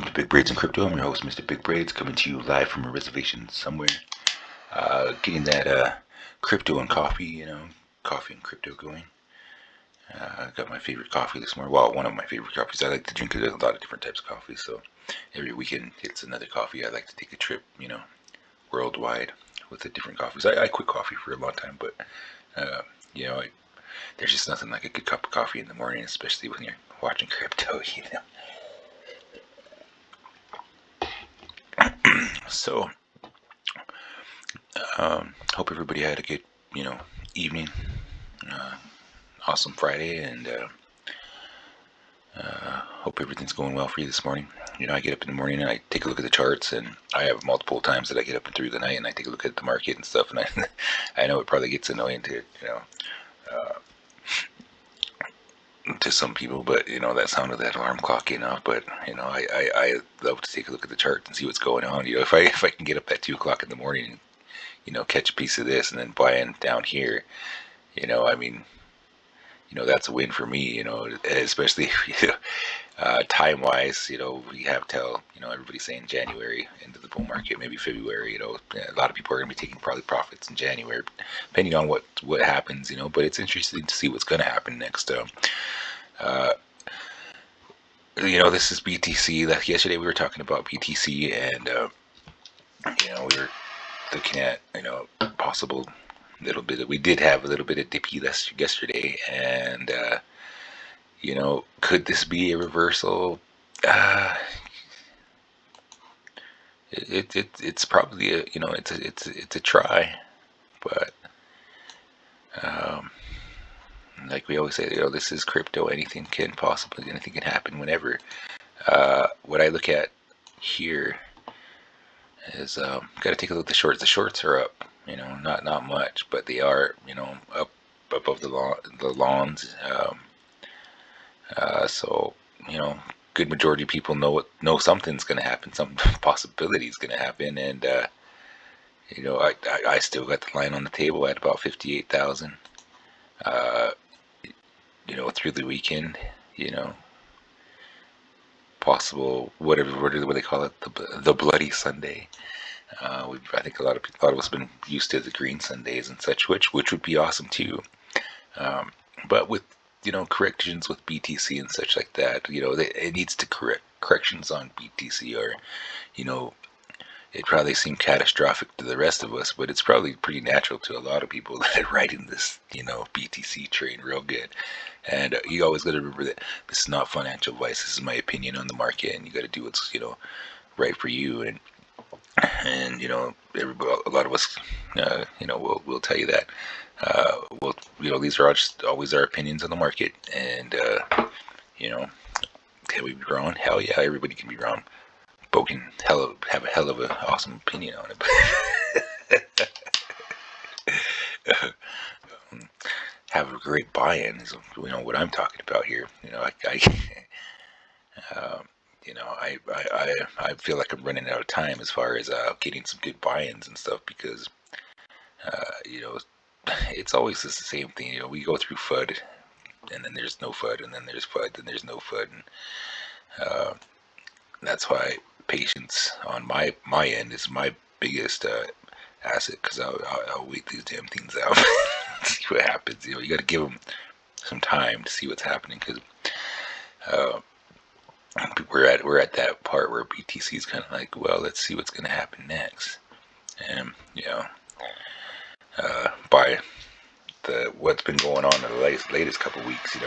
to Big Braids and Crypto. I'm your host, Mr. Big Braids, coming to you live from a reservation somewhere. Getting that crypto and coffee, coffee and crypto going. Got my favorite coffee this morning. Well, one of my favorite coffees. I like to drink a lot of different types of coffee, so every weekend it's another coffee. I like to take a trip, worldwide with the different coffees. I quit coffee for a long time, but there's just nothing like a good cup of coffee in the morning, especially when you're watching crypto, So, hope everybody had a good, evening. Awesome Friday, and hope everything's going well for you this morning. I get up in the morning and I take a look at the charts, and I have multiple times that I get up and through the night and I take a look at the market and stuff, and I know it probably gets annoying to some people, but that sound of that alarm clock getting off. But I love to take a look at the chart and see what's going on. If I can get up at 2 o'clock in the morning and catch a piece of this and then buy in down here, that's a win for me. Especially time wise. We have till everybody's saying January into the bull market, maybe February. A lot of people are going to be taking probably profits in January, depending on what happens. But it's interesting to see what's going to happen next. This is BTC. Yesterday we were talking about BTC, and we were looking at possible little bit. We did have a little bit of dippy yesterday, and could this be a reversal? It's probably it's a try, but like we always say, this is crypto. Anything can happen whenever. What I look at here is got to take a look at the shorts. The shorts are up, not much, but they are, up above the lawns. So good majority of people know something's going to happen, some possibility is going to happen, and I still got the line on the table at about 58,000. Through the weekend, possible whatever what they call it, the Bloody Sunday. I think a lot of us have been used to the Green Sundays and such, which would be awesome too. But with corrections with BTC and such like that, it needs to corrections on BTC, or it probably seemed catastrophic to the rest of us, but it's probably pretty natural to a lot of people that are riding this BTC train real good. And you always got to remember that this is not financial advice. This is my opinion on the market, and you got to do what's right for you. And everybody, a lot of us, we'll tell you that. These are just always our opinions on the market, and can we be wrong? Hell yeah, everybody can be wrong. Bo can have a hell of an awesome opinion on it. Have a great buy-in is what I'm talking about here. I feel like I'm running out of time as far as getting some good buy-ins and stuff, because it's always the same thing. We go through FUD, and then there's no FUD, and then there's FUD, and there's no FUD, and that's why patience on my end is my biggest asset, because I'll wait these damn things out, see what happens. You got to give them some time to see what's happening, because we're at that part where BTC is kind of like, well, let's see what's going to happen next, and by what's been going on in the latest couple weeks,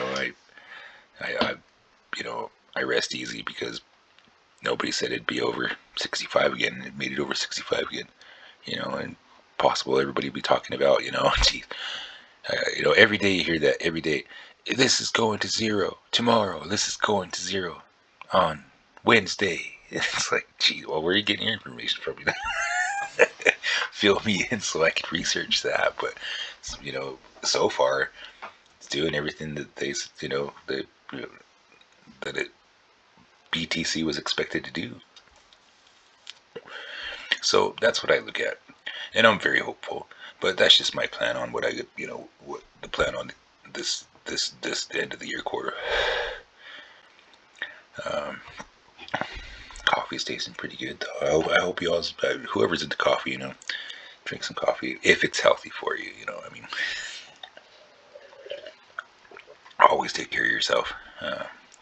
I rest easy, because nobody said it'd be over 65 again, and it made it over 65 again, and possible everybody be talking about, geez, every day you hear that, every day, this is going to zero tomorrow, this is going to zero on Wednesday. It's like, gee, well, where are you getting your information from? Fill me in so I can research that. But so far it's doing everything that that BTC was expected to do. So that's what I look at, and I'm very hopeful. But that's just my plan on what what the plan on this end of the year quarter. coffee's tasting pretty good, though. I hope you all, whoever's into coffee, drink some coffee if it's healthy for you. I mean, always take care of yourself,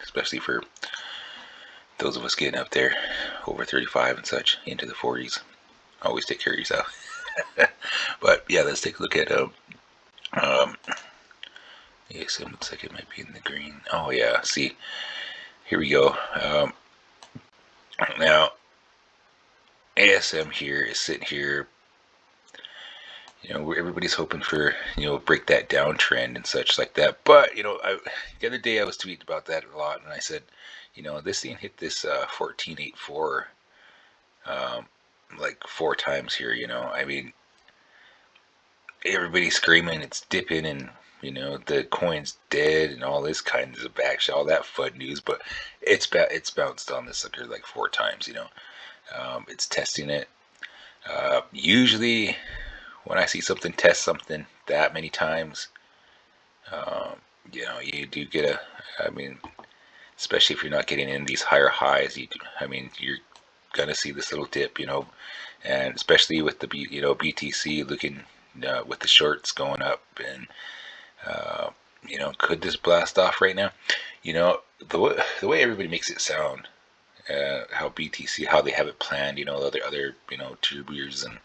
especially for those of us getting up there over 35 and such into the 40s. Always take care of yourself. But yeah, let's take a look at um, ASM. Looks like it might be in the green. Oh yeah, see, here we go. Now ASM here is sitting here. Where everybody's hoping for, break that downtrend and such like that. But the other day I was tweeting about that a lot, and I said, this thing hit this 1484 like 4 times here. I mean, everybody's screaming it's dipping, and the coin's dead and all this kinds of action, all that FUD news. But it's bounced on this sucker like 4 times. It's testing it. Usually when I see something test something that many times, you do get I mean, especially if you're not getting in these higher highs, you're gonna see this little dip, and especially with the BTC looking with the shorts going up, and could this blast off right now? The way everybody makes it sound, how BTC, how they have it planned, other tubers and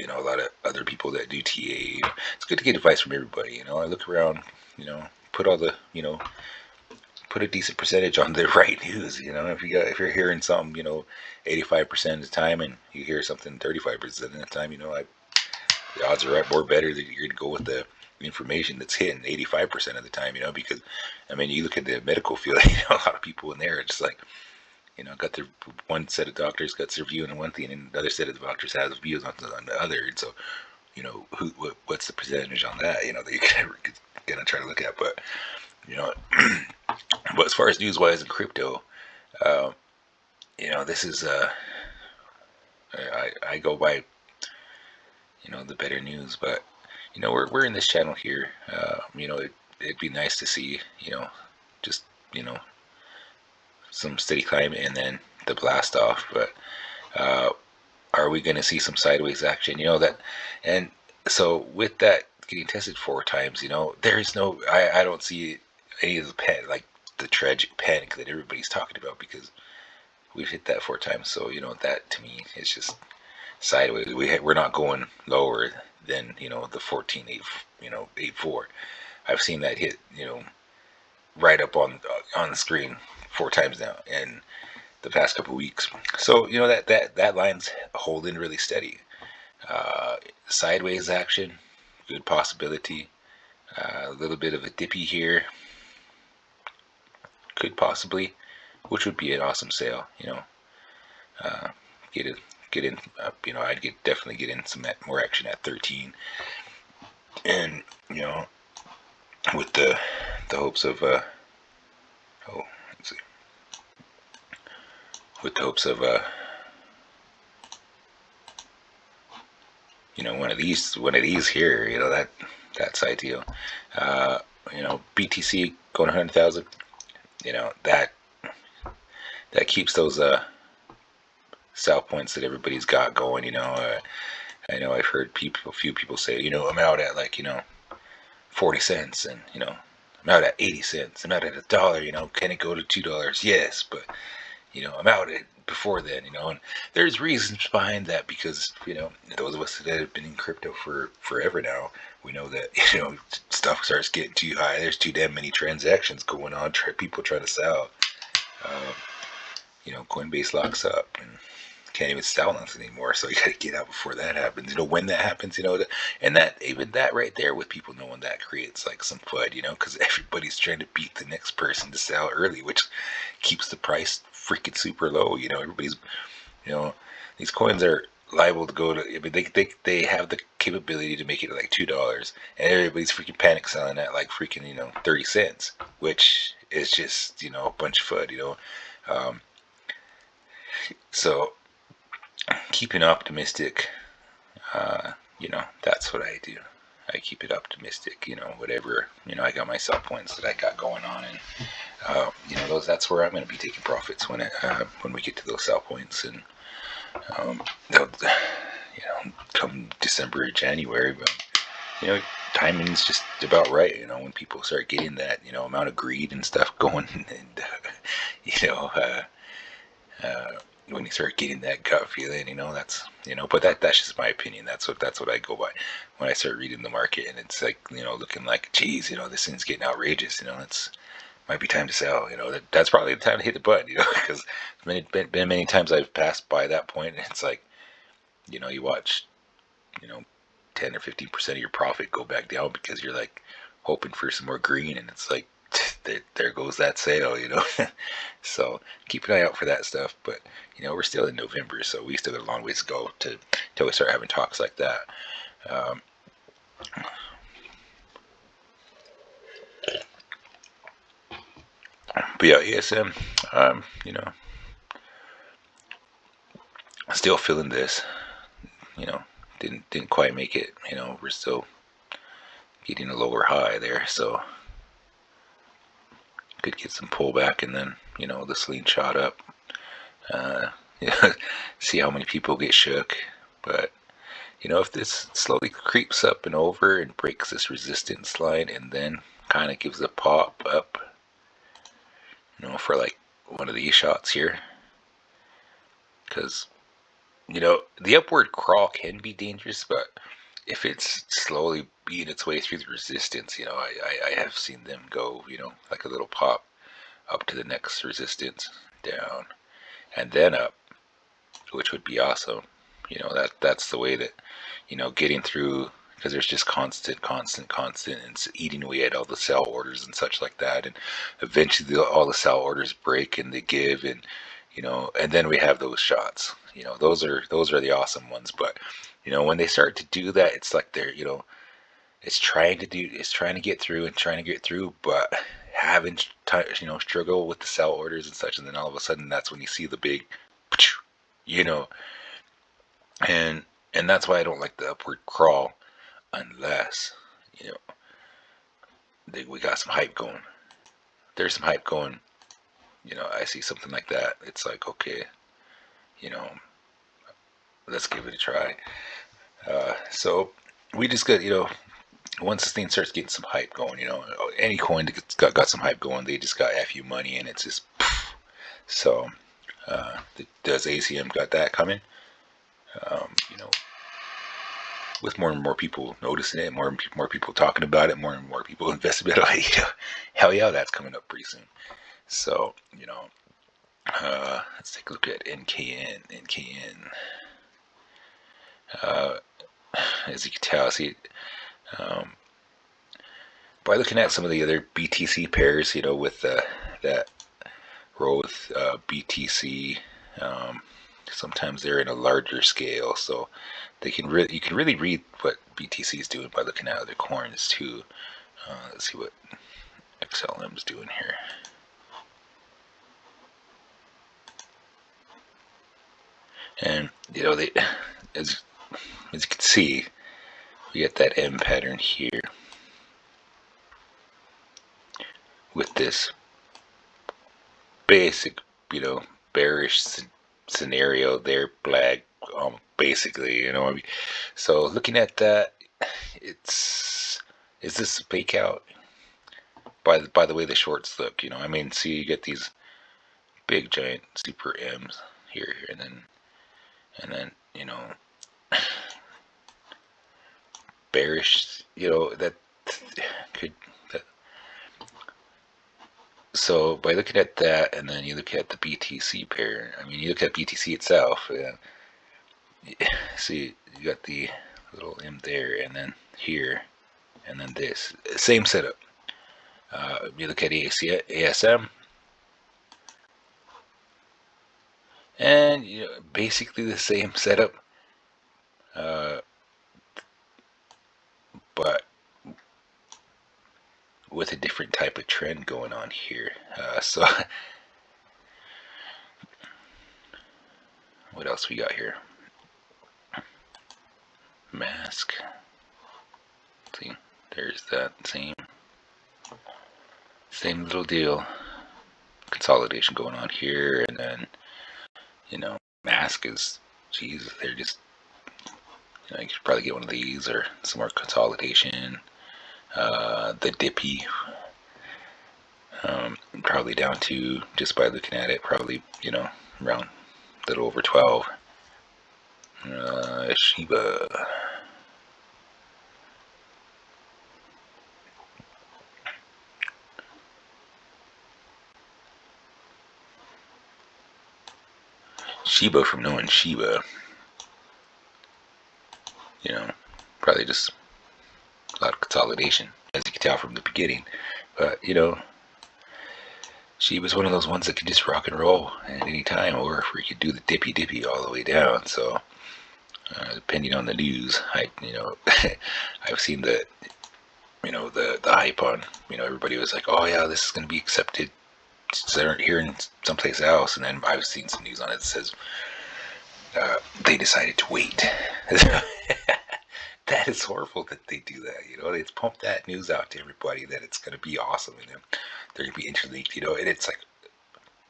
a lot of other people that do TA. It's good to get advice from everybody. I look around, put all the, put a decent percentage on the right news. If you're hearing something, 85% of the time, and you hear something 35% of the time, the odds are more better that you're gonna go with the information that's hitting 85% of the time. Because I mean, you look at the medical field, a lot of people in there, it's just like, got their one set of doctors got their view on one thing, and the other set of doctors has views on the other. And so, what's the percentage on that? That you're gonna try to look at. But but as far as news wise in crypto, this is I go by the better news. But we're in this channel here. It'd be nice to see just some steady climb and then the blast off. But are we going to see some sideways action? And so with that getting tested 4 times, there is no, I don't see any of the tragic panic that everybody's talking about, because we've hit that 4 times. So that to me is just sideways. We're not going lower than the 14.84. I've seen that hit right up on the screen 4 times now in the past couple weeks. So that line's holding really steady. Sideways action, good possibility. A little bit of a dippy here, could possibly, which would be an awesome sale. Get in. I'd definitely get in some more action at 13, and with the hopes of let's see, with the hopes of one of these here, that's ideal. BTC going 100,000, that keeps those sell points that everybody's got going. I know I've heard a few people say, I'm out at 40 cents, and I'm out at 80 cents, I'm out at $1, can it go to $2? Yes, but I'm out at before then, and there's reasons behind that, because those of us that have been in crypto for forever now, we know that stuff starts getting too high, there's too damn many transactions going on, people trying to sell. Coinbase locks up and can't even sell nothing anymore, so you got to get out before that happens. When that happens, and that right there, with people knowing, that creates some FUD, because everybody's trying to beat the next person to sell early, which keeps the price freaking super low. Everybody's, these coins are liable to go to, I mean, they have the capability to make it at $2, and everybody's freaking panic selling at freaking 30 cents, which is just a bunch of FUD. So keeping optimistic, that's what I do. I keep it optimistic, whatever, I got my sell points that I got going on, and, those that's where I'm going to be taking profits when we get to those sell points, and they'll, come December or January. But timing's just about right. When people start getting that amount of greed and stuff going, and you know. When you start getting that gut feeling, that's but that's just my opinion. That's what I go by when I start reading the market, and it's like looking like, geez, this thing's getting outrageous. It's might be time to sell. That's probably the time to hit the button. Because been many times I've passed by that point, and it's like, you watch, 10 or 15% of your profit go back down because you're like hoping for some more green, and it's like, there goes that sale. So keep an eye out for that stuff. But we're still in November, so we still got a long ways to go till we start having talks like that. But yeah, ESM, still feeling this. Didn't quite make it. We're still getting a lower high there, so could get some pullback, and then the slingshot up. See how many people get shook. But if this slowly creeps up and over and breaks this resistance line, and then kind of gives a pop up, for like one of these shots here, because the upward crawl can be dangerous, but if it's slowly beating its way through the resistance, I have seen them go, like a little pop up to the next resistance, down, and then up, which would be awesome. That's the way that, getting through, because there's just constant, and it's eating away at all the sell orders and such like that, and eventually all the sell orders break and they give, and and then we have those shots. Those are the awesome ones. But when they start to do that, it's like they're it's trying to get through, but having struggle with the sell orders and such, and then all of a sudden that's when you see the big, and that's why I don't like the upward crawl unless we got some hype going. There's some hype going. I see something like that. It's like, okay, let's give it a try. So we just got, once this thing starts getting some hype going, any coin that got some hype going, they just got FU money, and it's just poof. So does ACM got that coming? With more and more people noticing it, more and more people talking about it, more and more people investing in it, hell yeah, that's coming up pretty soon. So let's take a look at NKN. As you can tell, see, by looking at some of the other BTC pairs, with that roll with BTC, sometimes they're in a larger scale, so you can really read what BTC is doing by looking at other coins too. Let's see what XLM is doing here. And they, as you can see, we get that M pattern here with this basic, bearish scenario there, black, basically, I mean, so looking at that, is this a fake out? By the way the shorts look, I mean, see, you get these big giant super M's here, and then bearish, that could that. So by looking at that, and then you look at the BTC pair, I mean, you look at BTC itself, see, you got the little M there, and then here, and then this same setup. You look at ASM, and basically the same setup, but with a different type of trend going on here. So what else we got here? Mask. See, there's that same little deal. consolidation going on here, and then mask is, geez, they're just, you could probably get one of these or some more consolidation. The dippy, probably down to, just by looking at it, probably around a little over 12. Shiba. Shiba, from knowing Shiba, probably just a lot of consolidation, as you can tell from the beginning. But Shiba's one of those ones that can just rock and roll at any time, or if we could do the dippy all the way down. So depending on the news, I've seen the the hype on, everybody was like, oh yeah, this is going to be accepted here in someplace else, and then I've seen some news on it that says they decided to wait. That is horrible that they do that. They pump that news out to everybody that it's going to be awesome, and they're going to be interlinked, and it's like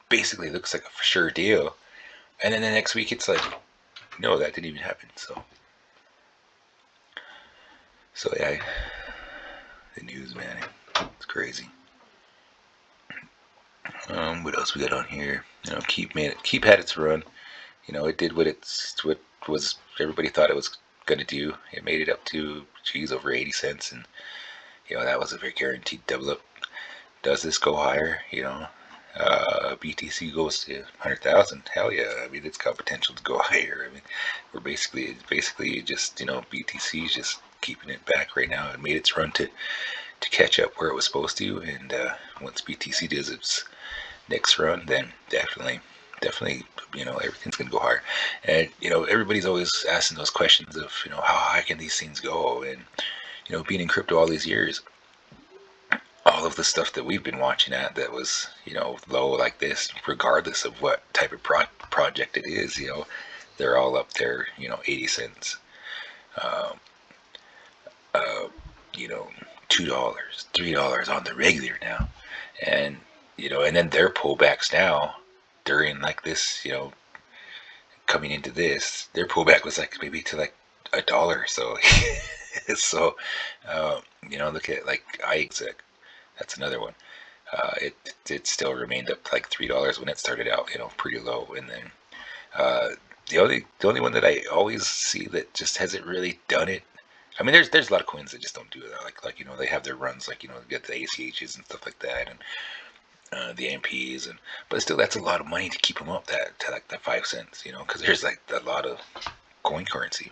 basically looks like a for sure deal, and then the next week it's like, no, that didn't even happen. So yeah, the news, man, it's crazy. What else we got on here? Keep had its run. It did what was everybody thought it was gonna do. It made it up to, geez, over 80 cents, and that was a very guaranteed double up. Does this go higher? BTC goes to 100,000. Hell yeah! I mean, it's got potential to go higher. I mean, we're basically just BTC is just keeping it back right now. It made its run to catch up where it was supposed to, and once BTC does its next run, then definitely everything's gonna go higher. And everybody's always asking those questions of how high can these things go, and being in crypto all these years, all of the stuff that we've been watching at that was low like this, regardless of what type of project it is, they're all up there, 80 cents, $2, $3 on the regular now, and and then their pullbacks now during like this, coming into this, their pullback was like maybe to like $1 or so. So look at like iExec, that's another one. It still remained up like $3 when it started out, pretty low, and then the only one that I always see that just hasn't really done it. I mean, there's a lot of coins that just don't do it. Like they have their runs, like they get the ACHs and stuff like that, and the AMPs, but still, that's a lot of money to keep them up that to like the 5 cents, because there's like a lot of coin currency.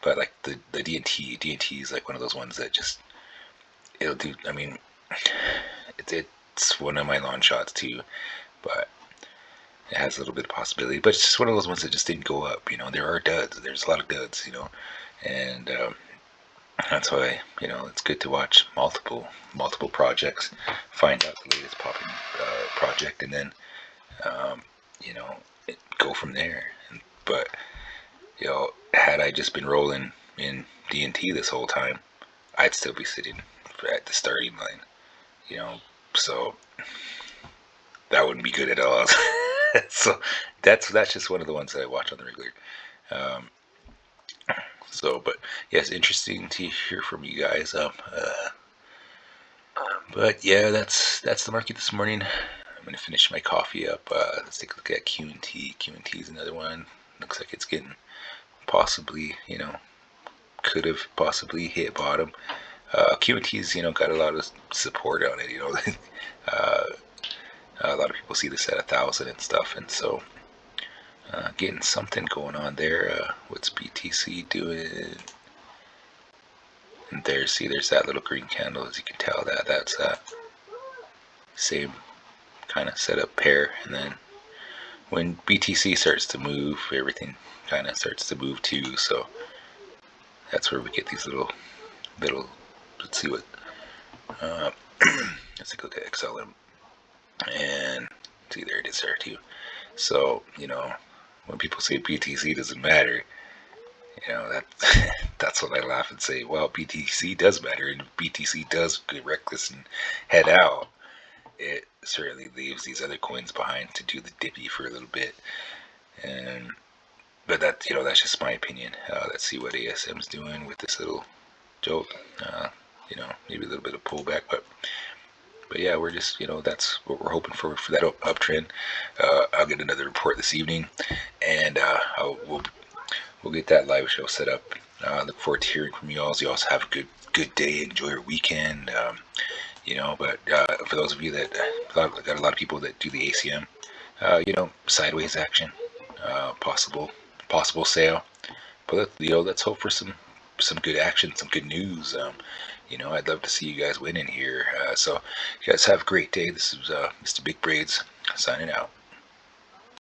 But like the DNT is like one of those ones that just, it'll do. I mean, it's one of my long shots too, but it has a little bit of possibility. But it's just one of those ones that just didn't go up. There are duds. There's a lot of duds. And that's why it's good to watch multiple projects, find out the latest popping project, and then go from there. But had I just been rolling in DNT this whole time, I'd still be sitting at the starting line. So that wouldn't be good at all. So that's just one of the ones that I watch on the regular. But yes, interesting to hear from you guys. But yeah, that's the market this morning. I'm gonna finish my coffee up. Let's take a look at Q&T. Q&T is another one. Looks like it's getting possibly, could have possibly hit bottom. Q&T's, got a lot of support on it. A lot of people see this at 1,000 and stuff, and so getting something going on there. What's BTC doing? And there's that little green candle, as you can tell. That's that same kind of setup pair, and then when BTC starts to move, everything kind of starts to move too. So that's where we get these little. Let's see what. Let's take a look at XLM, and see, there it is there too. So when people say BTC doesn't matter, that's when I laugh and say, well, BTC does matter, and BTC does get reckless and head out. it certainly leaves these other coins behind to do the dippy for a little bit. And but that, that's just my opinion. Let's see what ASM's doing with this little jolt. Maybe a little bit of pullback, but yeah, we're just, that's what we're hoping for that uptrend. I'll get another report this evening, and we'll get that live show set up. Look forward to hearing from you all. You also have a good day. Enjoy your weekend. But for those of you that got a lot of people that do the ACM, sideways action, possible sale. But let's hope for some good action, some good news. I'd love to see you guys win in here. So you guys have a great day. This is Mr. Big Braids signing out.